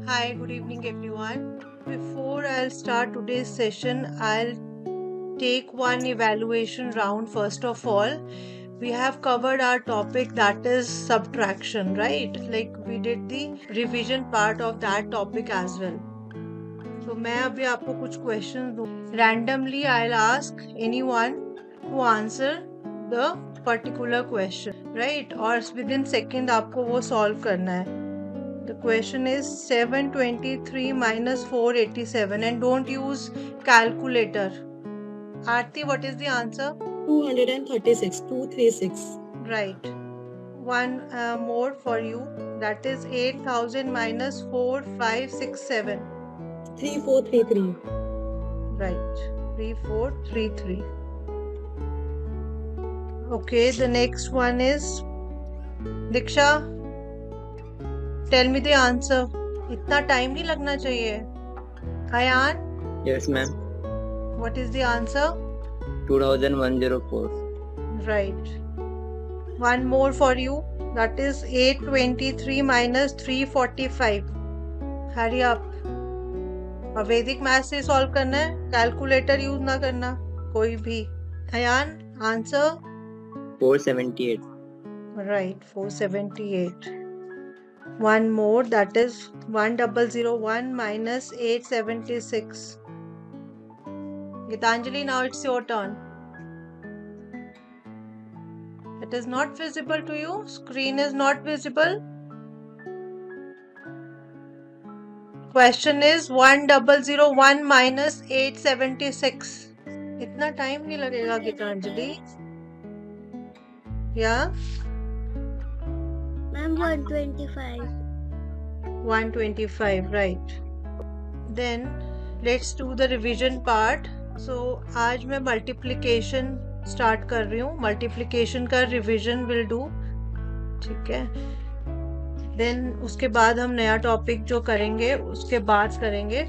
Hi, good evening everyone. Before I'll start today's session, I'll take one evaluation round first of all. We have covered our topic, that is subtraction, right? Like we did the revision part of that topic as well. So मैं अभी आपको कुछ questions दूँ. Randomly I'll ask anyone to answer the particular question, right? और within second आपको वो solve करना है. The question is 723 minus 487 and don't use calculator. Aarti, what is the answer? 236, 236. Right. One more for you. That is 8000 minus 4567. 3433. Right. 3433. Okay, the next one is Diksha. Tell me the answer. इतना time नहीं लगना चाहिए. Ayan, Yes, ma'am. what is the answer? 2104. Right. One more for you. That is 823 minus 345. Hurry up. और वैदिक math से solve करना है, calculator use ना करना कोई भी. Ayan, answer? 478. Right, 478. One more, that is 1001 minus 876. Gitanjali, now it's your turn. It is not visible to you? Screen is not visible? Question is 1001 minus 876. इतना टाइम नहीं लगेगा Geetanjali. Yeah? Ma'am, 125. 125, right. Then let's do the revision part. So आज मैं multiplication start कर रही हूँ. Multiplication का revision will do. ठीक है. Then उसके बाद हम नया टॉपिक जो करेंगे उसके बाद करेंगे.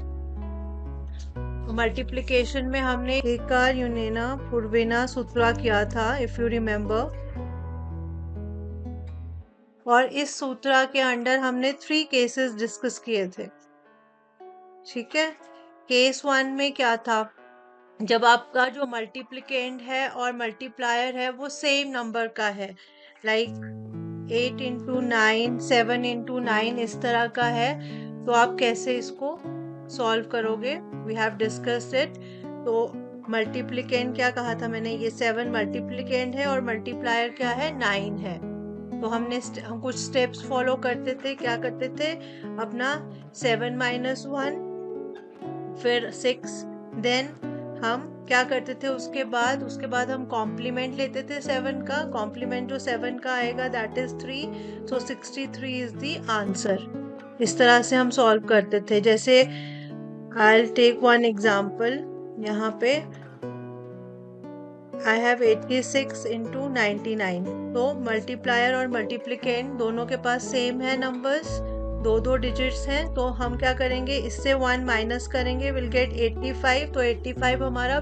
मल्टीप्लिकेशन में हमने एका, यूनेना, पूर्वेना, सूत्रा किया था, इफ यू रिमेम्बर. और इस सूत्रा के अंडर हमने 3 केसेस डिस्कस किए थे. ठीक है. केस 1 में क्या था? जब आपका जो मल्टीप्लिकेंड है और मल्टीप्लायर है वो सेम नंबर का है, लाइक 8 into 9, 7 into 9 इस तरह का है, तो आप कैसे इसको सॉल्व करोगे? We have discussed it. तो मल्टीप्लिकेंड क्या कहा था मैंने? ये 7 मल्टीप्लिकेंड है और मल्टीप्लायर क्या है? 9 है. तो हम कुछ स्टेप्स फॉलो करते थे. क्या करते थे? अपना 7 minus 1, फिर 6, देन हम क्या करते थे उसके बाद हम कॉम्प्लीमेंट लेते थे 7 का. कॉम्प्लीमेंट जो 7 का आएगा that is 3. So 63 is the answer. इस तरह से हम सॉल्व करते थे. जैसे I will take one example. यहाँ पे आई हैव 86 into 99. तो मल्टीप्लायर और मल्टीप्लिकेंड दोनों के पास सेम है नंबर्स, दो डिजिट्स हैं. तो हम क्या करेंगे? इससे 1 माइनस करेंगे, विल गेट 85. तो 85 हमारा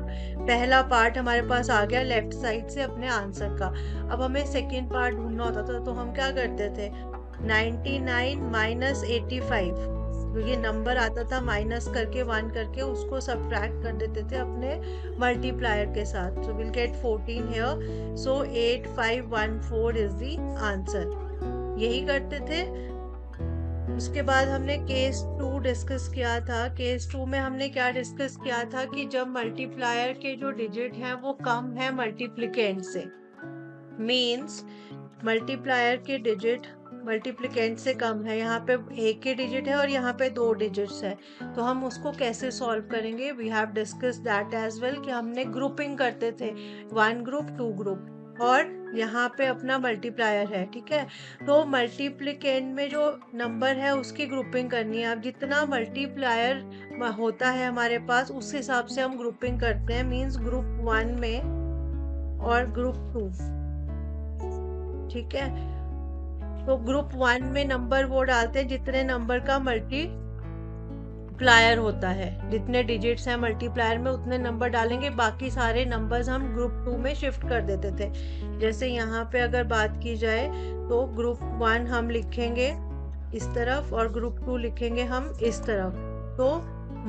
पहला पार्ट हमारे पास आ गया लेफ्ट साइड से अपने आंसर का. अब हमें सेकेंड पार्ट ढूंढना होता था, तो हम क्या करते थे? 99 माइनस 85. तो ये नंबर आता था माइनस करके 1 करके, उसको सब्ट्रैक्ट कर देते थे अपने मल्टीप्लायर के साथ. So will get 14 here. So 8514 is the answer. यही करते थे. उसके बाद हमने केस 2 डिस्कस किया था. केस 2 में हमने क्या डिस्कस किया था कि जब मल्टीप्लायर के जो डिजिट हैं वो कम है मल्टीप्लिकेंट से, मींस मल्टीप्लायर के डिजिट मल्टीप्लिकेंट से कम है. यहाँ पे एक ही डिजिट है और यहाँ पे 2 डिजिट्स है. तो हम उसको कैसे सॉल्व करेंगे? We have discuss that as well कि हमने ग्रुपिंग करते थे, 1 ग्रुप 2 ग्रुप. और यहाँ पे अपना मल्टीप्लायर है. ठीक है. तो मल्टीप्लिकेंड में जो नंबर है उसकी ग्रुपिंग करनी है. अब जितना मल्टीप्लायर होता है हमारे पास उस हिसाब से हम ग्रुपिंग करते हैं. मींस ग्रुप 1 में और ग्रुप 2. ठीक है. तो ग्रुप 1 में नंबर वो डालते हैं जितने नंबर का मल्टीप्लायर होता है. जितने डिजिट्स हैं मल्टीप्लायर में उतने नंबर डालेंगे. बाकी सारे नंबर्स हम ग्रुप 2 में शिफ्ट कर देते थे. जैसे यहाँ पे अगर बात की जाए तो ग्रुप 1 हम लिखेंगे इस तरफ और ग्रुप 2 लिखेंगे हम इस तरफ। तो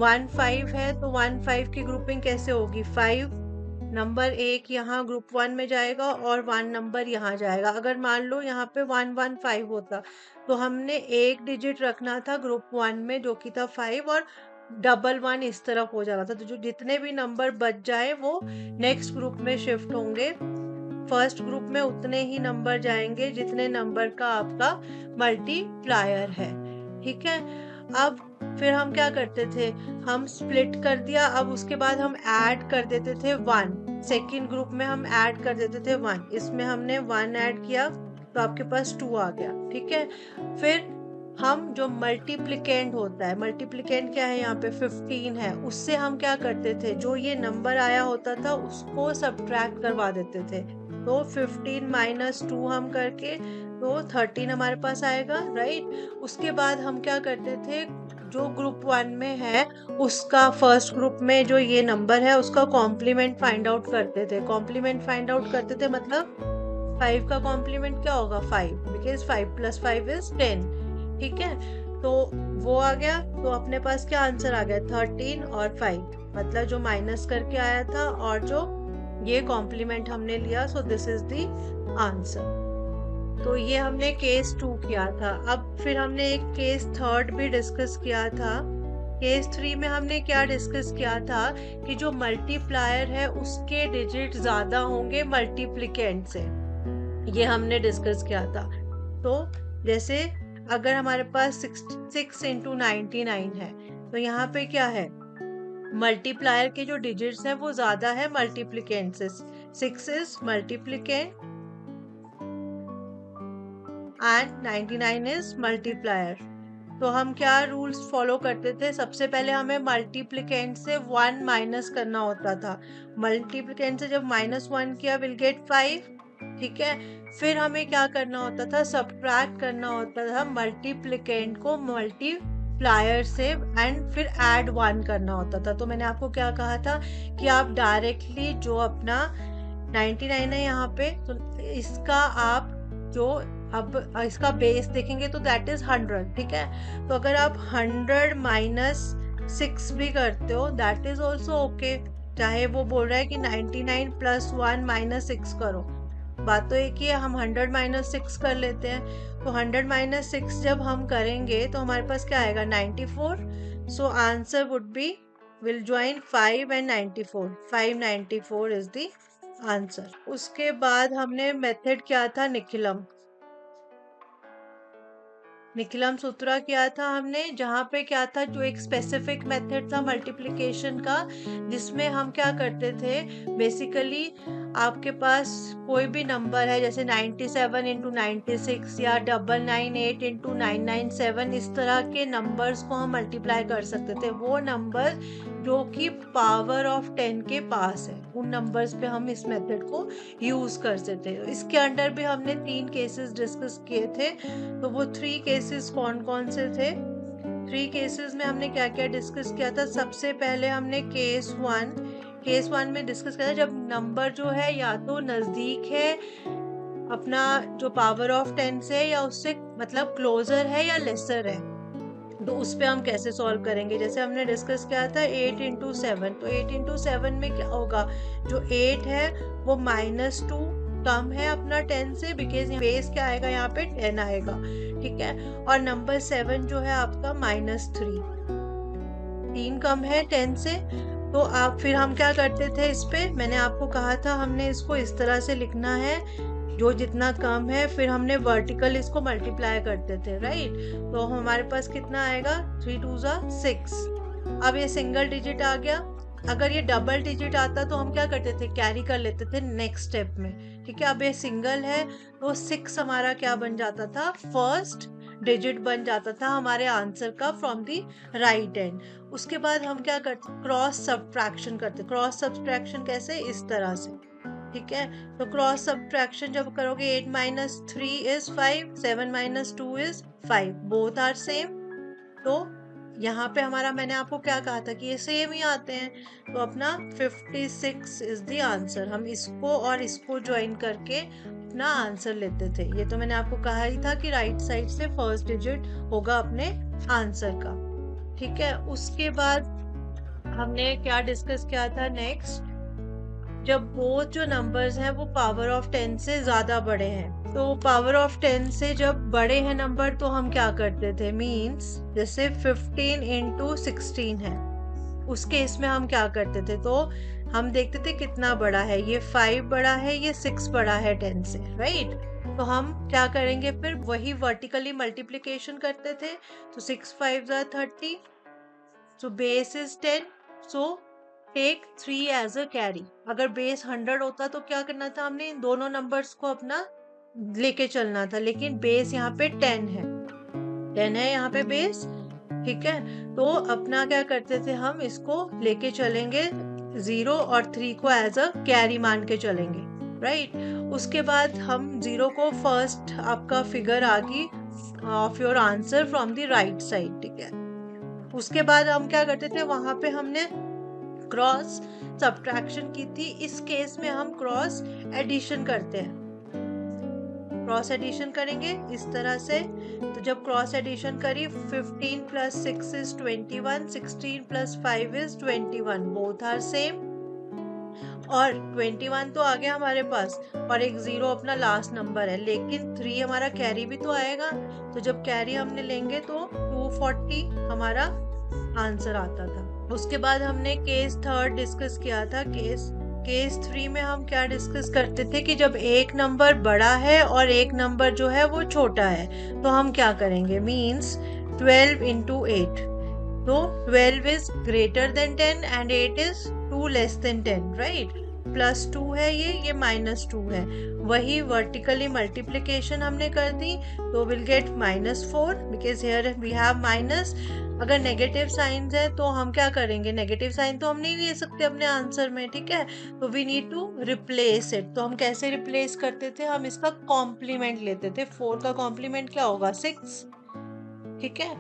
1 5 है तो 1 5 की ग्रुपिंग कैसे होगी, 5 नंबर 1 यहाँ ग्रुप 1 में जाएगा और 1 नंबर यहाँ जाएगा। अगर मान लो यहाँ पे 1 1 5 होता तो हमने एक डिजिट रखना था ग्रुप 1 में जो कि था 5 और डबल 1 इस तरफ हो जाना था। तो जो जितने भी नंबर बच जाए वो नेक्स्ट ग्रुप में शिफ्ट होंगे। फर्स्ट ग्रुप में उतने ही नंबर जाएंगे जितने नंबर का आपका मल्टीप्लायर है। ठीक है, अब फिर हम क्या करते थे, हम स्प्लिट कर दिया। अब उसके बाद हम ऐड कर देते थे 1, सेकेंड ग्रुप में हम ऐड कर देते थे 1। इसमें हमने 1 ऐड किया तो आपके पास 2 आ गया। ठीक है, फिर हम जो मल्टीप्लिकेंड होता है, मल्टीप्लिकेंड क्या है यहाँ पे 15 है, उससे हम क्या करते थे, जो ये नंबर आया होता था उसको सब्ट्रैक्ट करवा देते थे। तो 15 माइनस 2 हम करके तो 13 हमारे पास आएगा, राइट। उसके बाद हम क्या करते थे, जो ग्रुप 1 में है उसका फर्स्ट ग्रुप में जो ये नंबर है उसका कॉम्प्लीमेंट फाइंड आउट करते थे। कॉम्प्लीमेंट फाइंड आउट करते थे मतलब 5 का कॉम्प्लीमेंट क्या होगा 5, बिकॉज 5 + 5 इज 10। ठीक है, तो वो आ गया। तो अपने पास क्या आंसर आ गया 13 और 5, मतलब जो माइनस करके आया था और जो ये कॉम्प्लीमेंट हमने लिया। So this is the answer. तो ये हमने केस 2 किया था। अब फिर हमने एक केस 3 भी डिस्कस किया था। केस 3 में हमने क्या डिस्कस किया था कि जो मल्टीप्लायर है उसके डिजिट ज्यादा होंगे मल्टीप्लिकेंट से, ये हमने डिस्कस किया था। तो जैसे अगर हमारे पास 6 × 99 है तो यहाँ पे क्या है, मल्टीप्लायर के जो डिजिट्स हैं वो ज्यादा है मल्टीप्लिकेंट से। 6 is multiplicand and 99 is multiplier. तो हम क्या रूल्स फॉलो करते थे, सबसे पहले हमें मल्टीप्लिकेंट से 1 माइनस करना होता था। मल्टीप्लिकेंट से जब -1 किया विल गेट 5। ठीक है, फिर हमें क्या करना होता था, सब्ट्रैक्ट करना होता था मल्टीप्लिकेंट को मल्टीप्लायर से एंड फिर ऐड 1 करना होता था। तो मैंने आपको क्या कहा था कि आप डायरेक्टली जो अपना 99 है यहाँ पे, तो इसका आप जो अब इसका बेस देखेंगे तो दैट इज 100। ठीक है, तो अगर आप 100 - 6 भी करते हो दैट इज ऑल्सो ओके। चाहे वो बोल रहा है कि 99 + 1 - 6 करो, बात तो एक ही है, हम 100 - 6 कर लेते हैं। तो 100 - 6 जब हम करेंगे तो हमारे पास क्या आएगा 94। So answer would be, will join 5 and 94, 594 is the answer. उसके बाद हमने मेथड क्या था, निखिलम सूत्रा किया था हमने, जहाँ पे क्या था, जो एक स्पेसिफिक मेथड था मल्टीप्लिकेशन का, जिसमें हम क्या करते थे, बेसिकली आपके पास कोई भी नंबर है जैसे 97 × 96 या 998 × 997, इस तरह के नंबर्स को हम मल्टीप्लाई कर सकते थे। वो नंबर जो कि पावर ऑफ 10 के पास है, उन नंबर्स पे हम इस मेथड को यूज कर सकते थे। इसके अंडर भी हमने 3 केसेस डिस्कस किए थे। तो वो 3 केसेस कौन कौन से थे, 3 केसेस में हमने क्या क्या डिस्कस किया था। सबसे पहले हमने केस 1 में डिस्कस किया था जब नंबर जो है या तो नजदीक है अपना जो पावर ऑफ 10 से, या उससे मतलब क्लोजर है या लेसर है, तो उस पे हम कैसे सॉल्व करेंगे। जैसे हमने डिस्कस किया था 8 × 7, तो 8 × 7 में क्या होगा, जो 8 है वो -2 कम है अपना 10 से, बिकॉज बेस क्या आएगा यहाँ पे 10 आएगा। ठीक है, और नंबर 7 जो है आपका -3, 3 कम है 10 से। तो आप फिर हम क्या करते थे, इस पे मैंने आपको कहा था हमने इसको इस तरह से लिखना है, जो जितना कम है फिर हमने वर्टिकल इसको मल्टीप्लाई करते थे, राइट। तो हमारे पास कितना आएगा 3 × 2 = 6। अब ये सिंगल डिजिट आ गया। अगर ये डबल डिजिट आता तो हम क्या करते थे, कैरी कर लेते थे नेक्स्ट स्टेप में। ठीक है, अब ये सिंगल है तो 6 हमारा क्या बन जाता था, फर्स्ट डिजिट बन जाता था हमारे आंसर का फ्रॉम द राइट एंड। उसके बाद हम क्या करते, क्रॉस सब्ट्रैक्शन करते। क्रॉस सब्ट्रैक्शन कैसे, इस तरह से। ठीक है, तो क्रॉस सब्ट्रैक्शन जब करोगे 8 - 3 is 5, 7 - 2 is 5, both are same. तो यहाँ पे हमारा, मैंने आपको क्या कहा था कि ये सेम ही आते हैं, तो अपना 56 इज द आंसर। हम इसको और इसको ज्वाइन करके अपना आंसर लेते थे। ये तो मैंने आपको कहा ही था कि राइट साइड से फर्स्ट डिजिट होगा अपने आंसर का। ठीक है, उसके बाद हमने क्या डिस्कस किया था नेक्स्ट, जब बोथ जो नंबर्स हैं वो पावर ऑफ 10 से ज्यादा बड़े हैं, तो पावर ऑफ 10 से जब बड़े हैं नंबर तो हम क्या करते थे, मींस जैसे 15 इंटू 16 है, उस केस में हम क्या करते थे, तो हम देखते थे कितना बड़ा है, ये 5 बड़ा है, ये 6 बड़ा है 10 से, राइट। तो हम क्या करेंगे, फिर वही वर्टिकली मल्टीप्लिकेशन करते थे। तो 6 5 30, so base is 10, so take 3 as a carry. अगर बेस 100 होता तो क्या करना था, हमने इन दोनों नंबर्स को अपना लेके चलना था, लेकिन बेस यहाँ पे 10 है, 10 है यहाँ पे बेस। ठीक है, तो अपना क्या करते थे, हम इसको लेके चलेंगे 0 और 3 को एज अ कैरी मान के चलेंगे, राइट। उसके बाद हम 0 को फर्स्ट आपका फिगर आ गई of your answer from the right side. ठीक है, उसके बाद हम क्या करते थे, वहां पे हमने क्रॉस सब्ट्रैक्शन की थी। इस केस में हम क्रॉस एडिशन करते हैं, क्रॉस एडिशन करेंगे इस तरह से। तो जब क्रॉस एडिशन करी, 15 plus 6 is 21, 16 plus 5 is 21, both are same, और 21 तो आ गया हमारे पास, और एक 0 अपना लास्ट नंबर है, लेकिन 3 हमारा कैरी भी तो आएगा। तो जब कैरी हमने लेंगे तो 240 हमारा आंसर आता था। उसके बाद हमने केस थर्ड डिस्कस किया था। केस 3 में हम क्या डिस्कस करते थे कि जब एक नंबर बड़ा है और एक नंबर जो है वो छोटा है, तो हम क्या करेंगे, मींस 12 इंटू 8, तो 12 is greater than 10 and 8 is 2 less than 10, right. +2 है ये -2 है, वही वर्टिकली मल्टीप्लिकेशन हमने कर दी, तो will get -4 because here we have minus. अगर नेगेटिव साइंस है तो हम क्या करेंगे, नेगेटिव साइन तो हम नहीं ले सकते अपने आंसर में, ठीक है, तो we need to replace it. तो हम कैसे रिप्लेस करते थे, हम इसका कॉम्प्लीमेंट लेते थे। 4 का कॉम्प्लीमेंट क्या होगा, 6, ठीक है।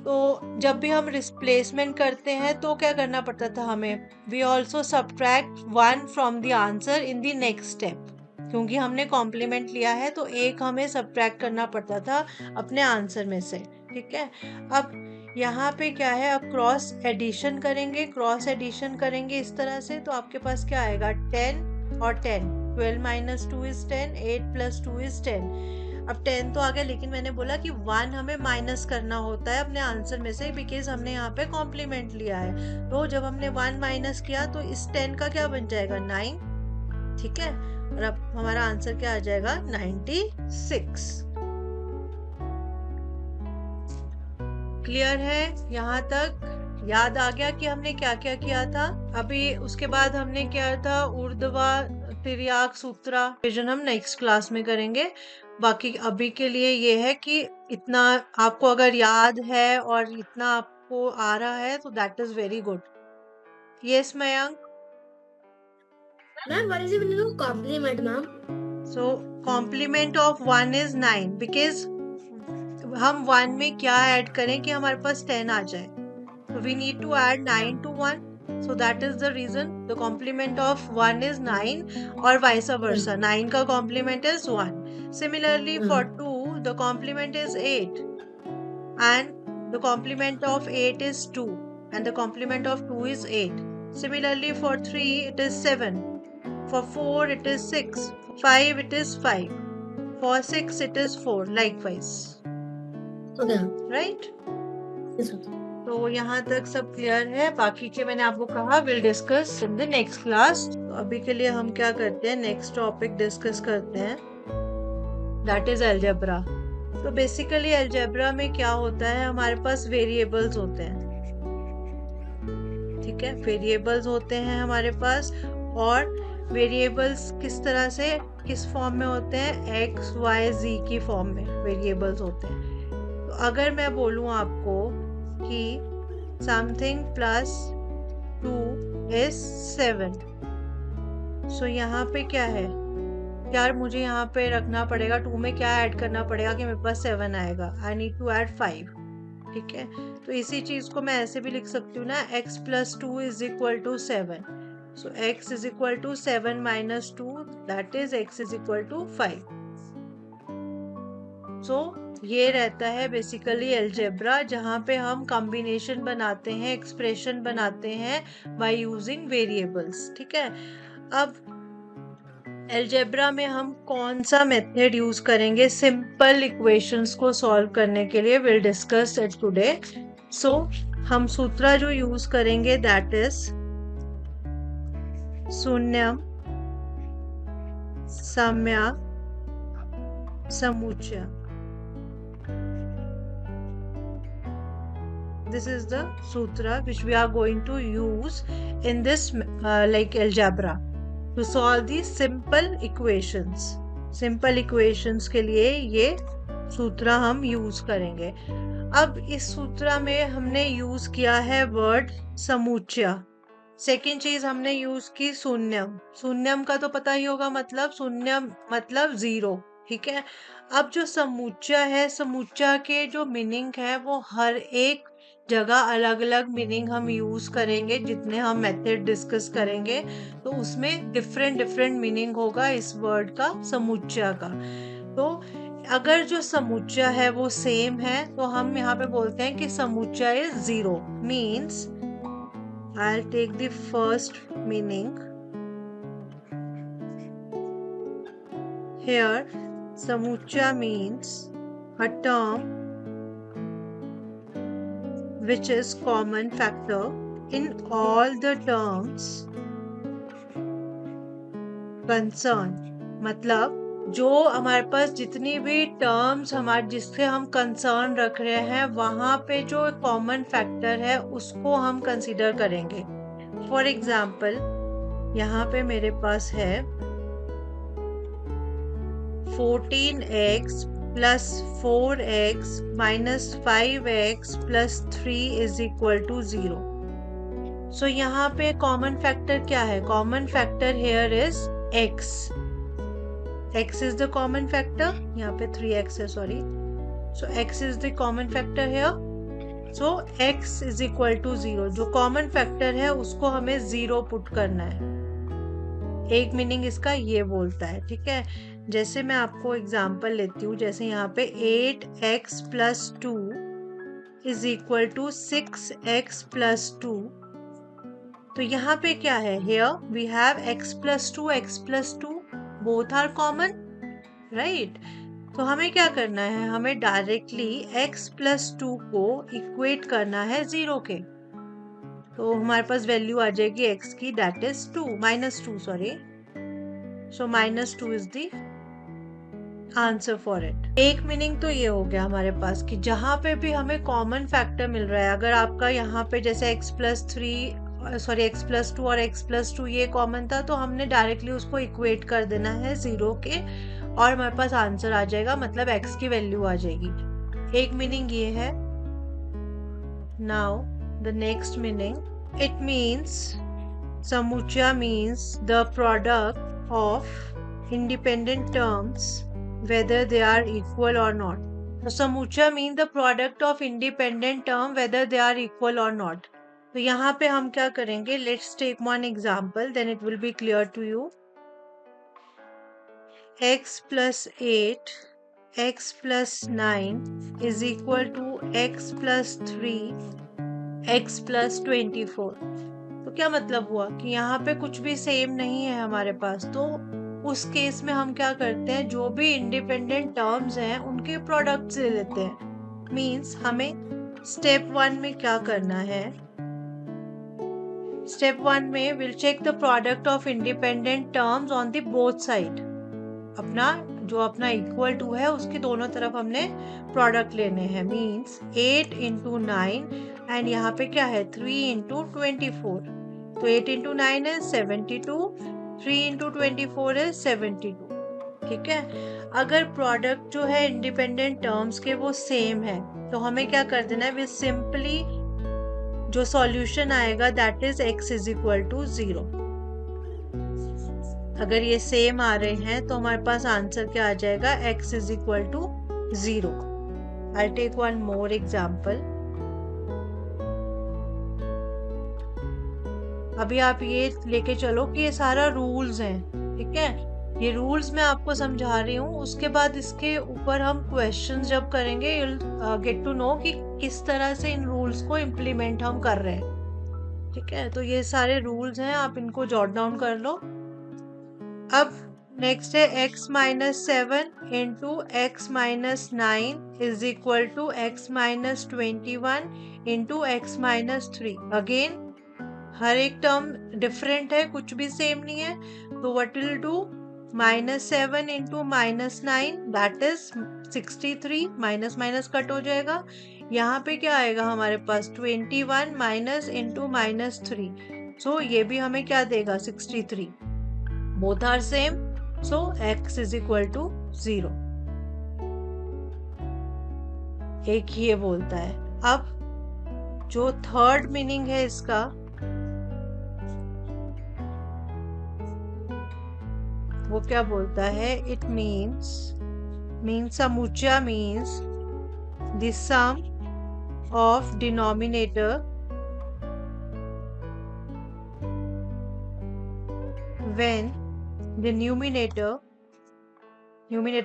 तो जब भी हम रिप्लेसमेंट करते हैं तो क्या करना पड़ता था हमें, we also subtract 1 from the answer in the next step, क्योंकि हमने कॉम्प्लीमेंट लिया है तो एक हमें सब्ट्रैक्ट करना पड़ता था अपने आंसर में से, ठीक है। अब यहाँ पे क्या है, अब क्रॉस एडिशन करेंगे, क्रॉस एडिशन करेंगे इस तरह से, तो आपके पास क्या आएगा, 10 और 10, 12 - 2 इज 10, 8 + 2 इज 10। अब 10 तो आ गया, लेकिन मैंने बोला कि 1 हमें माइनस करना होता है अपने आंसर में से, बिकॉज हमने यहाँ पे कॉम्प्लीमेंट लिया है। तो जब हमने 1 माइनस किया तो इस 10 का क्या बन जाएगा, 9, ठीक है, और अब हमारा आंसर क्या आ जाएगा, 96। क्लियर है यहाँ तक, याद आ गया कि हमने क्या क्या किया था। अभी उसके बाद हमने किया था ऊर्ध्वा तिर्यक सूत्रा, विजन हम नेक्स्ट क्लास में करेंगे। बाकी अभी के लिए ये है कि इतना आपको अगर याद है और इतना आपको आ रहा है तो that is very good. Yes Mayank. Ma'am, what is the meaning of complement, ma'am? So complement of 1 is 9, because हम 1 में क्या ऐड करें कि हमारे पास 10 आ जाए, तो we need to add 9 to 1, so that is the reason the complement of 1 is 9 और vice versa, 9 का complement is 1. Similarly for 2 the complement is 8 and the complement of 8 is 2 and the complement of 2 is 8. Similarly for 3 it is 7, for 4 it is 6, for 5 it is 5, for 6 it is 4, likewise, Okay. right? Yes, sir. तो यहाँ तक सब clear है। बाकी के मैंने आपको कहा will discuss in the next class. तो अभी के लिए हम क्या करते हैं, नेक्स्ट टॉपिक डिस्कस करते हैं, दैट इज अलजेब्रा। तो बेसिकली अलजेब्रा में क्या होता है, हमारे पास वेरिएबल्स होते हैं, ठीक है, वेरिएबल्स होते हैं हमारे पास, और वेरिएबल्स किस तरह से, किस फॉर्म में होते हैं, x, y, z की फॉर्म में वेरिएबल्स होते हैं। तो अगर मैं बोलूँ आपको कि something plus 2 is 7, सो यहाँ पे क्या है यार, मुझे यहाँ पे रखना पड़ेगा 2 में क्या ऐड करना पड़ेगा कि मेरे पास 7 आएगा, आई नीड टू ऐड 5, ठीक है। तो इसी चीज को मैं ऐसे भी लिख सकती हूँ ना, x + 2 = 7, so x = 7 - 2, that is x = 5। सो ये रहता है बेसिकली अलजेब्रा, जहाँ पे हम कॉम्बिनेशन बनाते हैं, एक्सप्रेशन बनाते हैं बाय यूजिंग वेरिएबल्स। ठीक है, अब अलजेब्रा में हम कौन सा मेथड यूज करेंगे सिंपल इक्वेशंस को सॉल्व करने के लिए, विल डिस्कस इट टुडे। सो हम सूत्र जो यूज करेंगे दैट इज शून्यम सम्यक समुच्चय। This is the sutra which we are going to use in this like algebra to solve these simple equations. Simple equations के लिए ये सूत्र हम यूज करेंगे। अब इस सूत्र में हमने यूज किया है वर्ड समुच्चय। सेकेंड चीज हमने यूज की शून्यम। शून्यम का तो पता ही होगा, मतलब शून्यम मतलब जीरो। ठीक है, अब जो समुच्चय है, समुच्चय के जो मीनिंग है वो हर एक जगह अलग अलग मीनिंग हम यूज करेंगे। जितने हम मेथड डिस्कस करेंगे तो उसमें डिफरेंट डिफरेंट मीनिंग होगा इस वर्ड का, समुच्चय का। तो अगर जो समुच्चय है वो सेम है तो हम यहाँ पे बोलते हैं कि समुच्चय is zero. Means I'll take the first meaning. Here, samuchya means a term which is common factor in all the terms concerned. मतलब जो हमारे पास जितनी भी टर्म्स हमारे जिससे हम कंसर्न रख रहे हैं वहां पे जो कॉमन फैक्टर है उसको हम कंसीडर करेंगे। फॉर एग्जाम्पल यहाँ पे मेरे पास है 14x plus 4x minus 5x plus 3 is equal to 0. So यहाँ पे कॉमन फैक्टर क्या है? Common factor here is x. x is the common factor. यहाँ पे 3x है, sorry. So x is the common factor here. So x is equal to 0. जो common factor है उसको हमें 0 पुट करना है। एक मीनिंग इसका ये बोलता है। ठीक है, जैसे मैं आपको एग्जांपल लेती हूँ, जैसे यहाँ पे 8x plus 2 is equal to 6x plus 2. तो यहाँ पे क्या है? Here we have x plus 2, x plus 2. Both are common, right? तो हमें क्या करना है? हमें डायरेक्टली x plus 2 को इक्वेट करना है 0 के। तो हमारे पास वैल्यू आ जाएगी x की, that is 2 minus 2, sorry. So -2 is the answer for it. एक मीनिंग तो ये हो गया हमारे पास कि जहाँ पे भी हमें कॉमन फैक्टर मिल रहा है, अगर आपका यहाँ पे जैसे x plus 2 और x plus 2 ये कॉमन था तो हमने डायरेक्टली उसको इक्वेट कर देना है 0 के और हमारे पास आंसर आ जाएगा, मतलब x की वैल्यू आ जाएगी। एक मीनिंग ये है। Now the next meaning, it means समुच्चय means the product of independent terms whether they are equal or not. So समुच्चय means the product of independent term whether they are equal or not. तो यहाँ पे हम क्या करेंगे? Let's take one example, then it will be clear to you. x plus 8, x plus 9 is equal to x plus 3, x plus 24. तो क्या मतलब हुआ कि यहाँ पे कुछ भी सेम नहीं है हमारे पास। तो उस केस में हम क्या करते हैं? जो भी इंडिपेंडेंट टर्म्स हैं उनके प्रोडक्ट्स ले लेते हैं। मींस हमें स्टेप 1 में क्या करना है? स्टेप 1 में will check the product of independent terms on the both side. अपना इक्वल टू है उसके दोनों तरफ हमने प्रोडक्ट लेने हैं। मींस 8 into 9 एंड यहाँ पे क्या है? 3 into 24. तो 8 into 9 is 72, 3 into 24 is 72. ठीक है, अगर प्रोडक्ट जो है इंडिपेंडेंट टर्म्स के वो सेम है तो हमें क्या कर देना है? वी सिंपली जो सॉल्यूशन आएगा that is x is equal to 0. अगर ये सेम आ रहे हैं तो हमारे पास आंसर क्या आ जाएगा? x is equal to 0. I'll take one more example. अभी आप ये लेके चलो कि ये सारा रूल्स हैं। ठीक है, ये रूल्स मैं आपको समझा रही हूँ, उसके बाद इसके ऊपर हम क्वेश्चंस जब करेंगे you'll गेट टू नो कि किस तरह से इन रूल्स को इम्प्लीमेंट हम कर रहे हैं। ठीक है, तो ये सारे रूल्स हैं, आप इनको जॉट डाउन कर लो। अब नेक्स्ट है x minus 7 into x minus 9 is equal to x minus 21 into x minus 3। Again हर एक टर्म डिफरेंट है, कुछ भी सेम नहीं है। तो what will do, minus 7 into minus 9 that is 63, minus minus cut हो जाएगा। यहाँ पे क्या आएगा हमारे पास 21 माइनस इंटू माइनस 3, सो ये भी हमें क्या देगा 63। Both are same, so x is equal to 0। एक ये बोलता है। अब जो थर्ड मीनिंग है इसका, वो क्या बोलता है, इट मीन्स समुच्चय means the sum of denominator when the numerator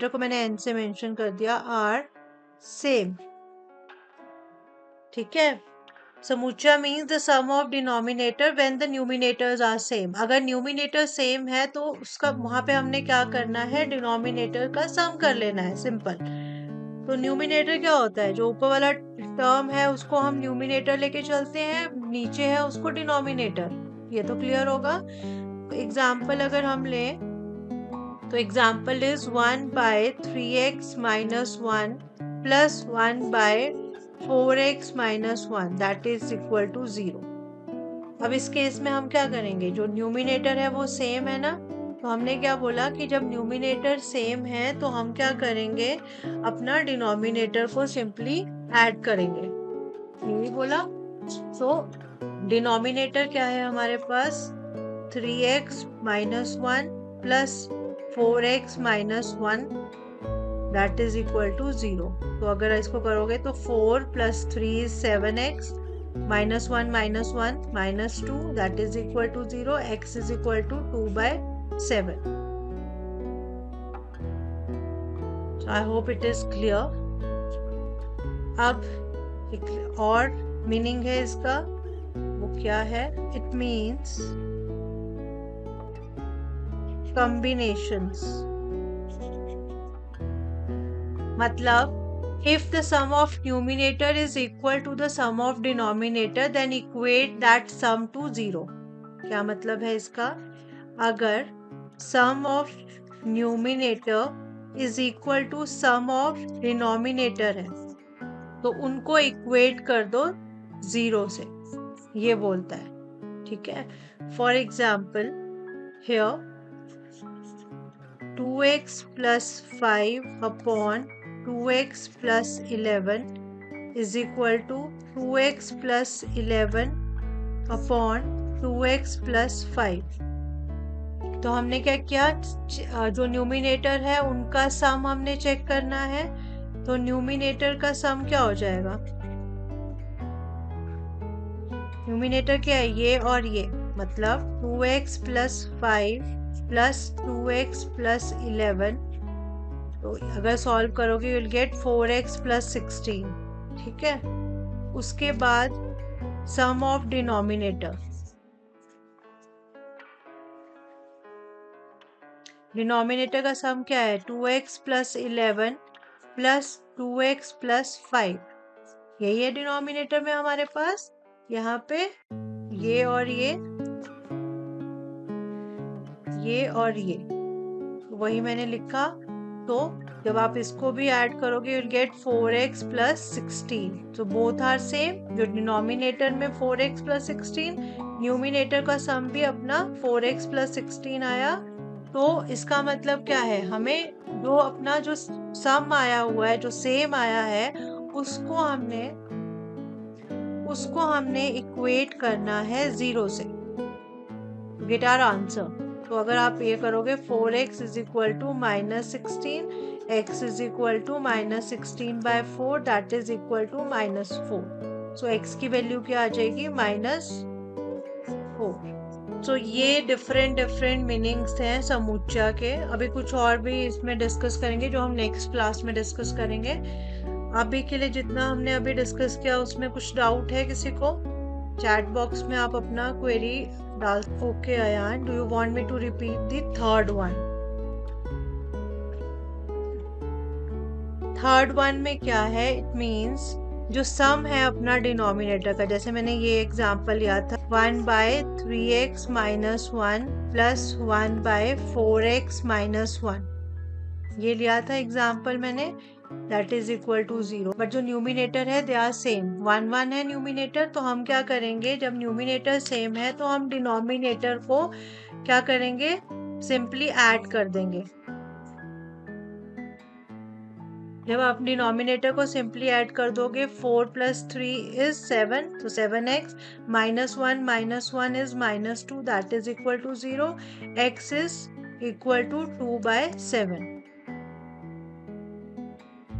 को मैंने n से मेंशन कर दिया, आर सेम। ठीक है, समुच्चय means the sum of denominator when the numerators are same. अगर न्यूमिनेटर सेम है तो उसका वहां पे हमने क्या करना है, डिनोमिनेटर का सम कर लेना है, सिंपल। तो न्यूमिनेटर क्या होता है, जो ऊपर वाला टर्म है उसको हम न्यूमिनेटर लेके चलते हैं, नीचे है उसको डिनोमिनेटर। ये तो क्लियर होगा। एग्जाम्पल अगर हम लें तो example is 1 by 3x minus 1 plus 1 by 4x minus 1 that is equal to 0। अब इस केस में हम क्या करेंगे, जो न्यूमिनेटर है वो सेम है ना, तो हमने क्या बोला कि जब न्यूमिनेटर सेम है तो हम क्या करेंगे, अपना डिनोमिनेटर को सिंपली ऐड करेंगे, यही बोला। सो डिनोमिनेटर क्या है हमारे पास, 3x minus 1 plus 4x minus 1 that is equal to 0। तो अगर इसको करोगे तो 4 plus 3 is 7x minus 1 minus 2 that is equal to 0। x is equal to 2 by 7। I hope it is clear. अब एक और मीनिंग है इसका, वो क्या है, इट मीन्स combinations। मतलब if the sum of numerator is equal to the sum of denominator then equate that sum to 0। क्या मतलब है इसका, अगर sum of numerator is equal to sum of denominator है तो उनको equate कर दो 0 से, ये बोलता है। ठीक है, for example here 2x plus 5 upon 2x plus 11 is equal to 2x plus 11 upon 2x plus 5। तो हमने क्या किया, जो न्यूमिनेटर है उनका सम हमने चेक करना है। तो न्यूमिनेटर का सम क्या हो जाएगा, न्यूमिनेटर क्या है, ये और ये, मतलब 2x plus 5 plus 2x plus 11। तो अगर सॉल्व करोगे you'll get 4x प्लस 16। ठीक है, उसके बाद सम ऑफ डिनोमिनेटर, डिनोमिनेटर का सम क्या है, 2x plus 11 plus 2x plus 5। यही है डिनोमिनेटर में हमारे पास, यहाँ पे ये और ये और ये, वही मैंने लिखा। तो जब आप इसको भी ऐड करोगे you'll get 4x plus 16। so both are same। जो डिनोमिनेटर में 4x plus 16, न्यूमिनेटर का सम भी अपना 4x plus 16 आया। तो इसका मतलब क्या है, हमें जो अपना जो सम आया हुआ है, जो सेम आया है, उसको हमने इक्वेट करना है 0 से, गेट आवर आंसर। तो अगर आप ये करोगे 4x is equal to minus 16, x is equal to minus 16 by 4 that is equal to minus 4। So x की वैल्यू क्या आ जाएगी, -4। तो ये डिफरेंट डिफरेंट मीनिंग्स हैं समूचा के। अभी कुछ और भी इसमें डिस्कस करेंगे जो हम नेक्स्ट क्लास में डिस्कस करेंगे। अभी के लिए जितना हमने अभी डिस्कस किया उसमें कुछ डाउट है किसी को? चैट बॉक्स में आप अपना क्वेरी डाल। Okay Ayaan, do you want me to repeat the third one? Third one में क्या है? इट मीन्स जो सम है अपना डिनोमिनेटर का, जैसे मैंने ये एग्जांपल लिया था 1/3x - 1 प्लस 1/4x - 1, ये लिया था एग्जांपल मैंने, that is equal to 0। But जो न्यूमिनेटर है दे आर सेम, 1 1 है न्यूमिनेटर। तो हम क्या करेंगे, जब न्यूमिनेटर सेम है तो हम डिनोमिनेटर को क्या करेंगे, सिंपली ऐड कर देंगे। जब आप डिनोमिनेटर को सिंपली ऐड कर दोगे, 4 + 3 इज 7, तो 7x - 1 - 1 is -2, that is equal to 0। x is equal to 2/7।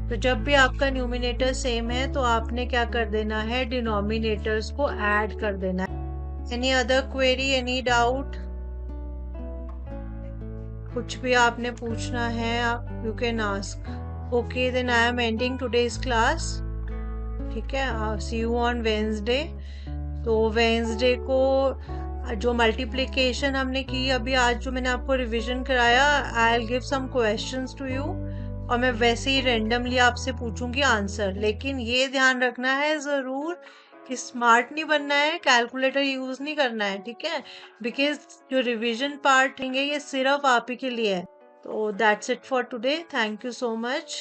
तो जब भी आपका न्यूमिनेटर सेम है तो आपने क्या कर देना है, डिनोमिनेटर्स को ऐड कर देना है। Any other query, any doubt? कुछ भी आपने पूछना है you can ask. Okay, then I am ending today's class. ठीक है, सी यू ऑन वेंसडे। तो वेंसडे को जो मल्टीप्लिकेशन हमने की अभी, आज जो मैंने आपको रिवीजन कराया, I will give some questions to you और मैं वैसे ही रेंडमली आपसे पूछूंगी आंसर। लेकिन ये ध्यान रखना है जरूर कि स्मार्ट नहीं बनना है, कैलकुलेटर यूज नहीं करना है, ठीक है? बिकॉज जो रिवीजन पार्ट है ये सिर्फ आप ही के लिए है। तो that's it for today, thank you so much.